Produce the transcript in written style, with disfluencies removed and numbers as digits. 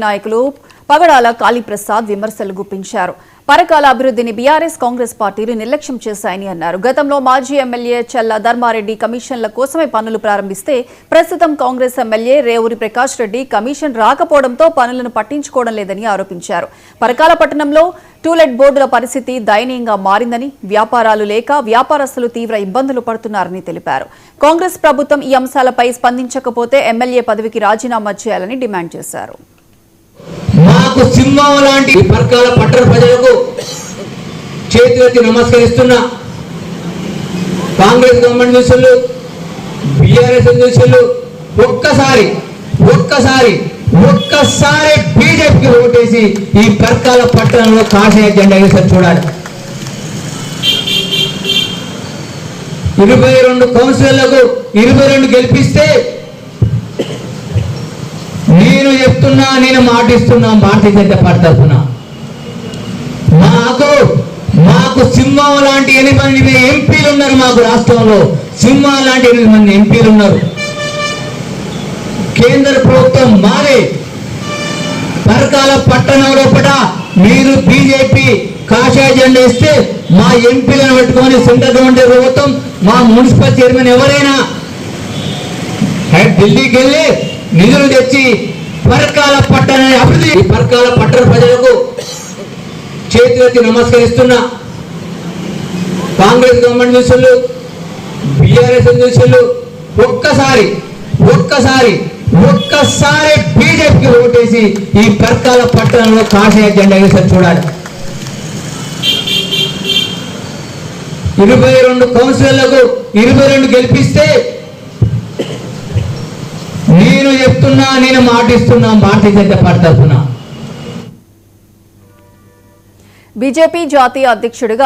నాయకులు పగడాల కాళీప్రసాద్ విమర్శలు గుప్పించారు. పరకాల అభివృద్ధిని బీఆర్ఎస్ కాంగ్రెస్ పార్టీలు నిర్లక్ష్యం చేశాయని అన్నారు. గతంలో మాజీ ఎమ్మెల్యే చల్ల ధర్మారెడ్డి కమిషన్ల కోసమే పనులు ప్రారంభిస్తే ప్రస్తుతం కాంగ్రెస్ ఎమ్మెల్యే రేవూరి ప్రకాష్ రెడ్డి కమిషన్ రాకపోవడంతో పనులను పట్టించుకోవడం లేదని ఆరోపించారు. పరకాల పట్టణంలో టూలెట్ బోర్డుల పరిస్థితి దయనీయంగా మారిందని, వ్యాపారాలు లేక వ్యాపారస్తులు తీవ్ర ఇబ్బందులు పడుతున్నారని తెలిపారు. కాంగ్రెస్ ప్రభుత్వం ఈ అంశాలపై స్పందించకపోతే ఎమ్మెల్యే పదవికి రాజీనామా చేయాలని డిమాండ్ చేశారు. మాకు సింహం లాంటి పరకాల పట్టణ ప్రజలకు చేతులెత్తి నమస్కరిస్తున్నా. కాంగ్రెస్ గవర్నమెంట్ చూసులు, బీఆర్ఎస్ చూసులు ఒక్కసారి బీజేపీకి ఓటేసి ఈ పరకాల పట్టణంలో కాషాయ జెండా వేసారు చూడాలి. 22 కౌన్సిలర్లకు 22 గెలిపిస్తే నేను మాటిస్తున్నా భారతీయ జనతా పార్టీ తరఫున మాకు సింహం లాంటి 8 ఎంపీలు ఉన్నారు. మాకు రాష్ట్రంలో సింహం లాంటి 8 ఎంపీలు ఉన్నారు. కేంద్ర ప్రభుత్వం మారే పరకాల పట్టణం లోపల మీరు బీజేపీ కాషాయ జెండా ఇస్తే మా ఎంపీలను పెట్టుకొని సెంట్రల్ గవర్నమెంట్ ప్రభుత్వం మా మున్సిపల్ చైర్మన్ ఎవరైనా ఢిల్లీకి వెళ్ళి నిధులు తెచ్చి పరకాల పట్టణ అభివృద్ధి పరకాల పట్టణ ప్రజలకు చేతులెత్తి నమస్కరిస్తున్నా. కాంగ్రెస్ గవర్నమెంట్ చూసులు, బీఆర్ఎస్ చూసులు ఒక్కసారి బీజేపీకి ఓటేసి ఈ పరకాల పట్టణంలో కాషాయ జెండా వేసారు చూడాలి. 22 కౌన్సిలర్లకు 22 గెలిపిస్తే నేను మాటిస్తున్నా భారతీయ జనతా పార్టీ తరఫున. బీజేపీ జాతీయ అధ్యక్షుడిగా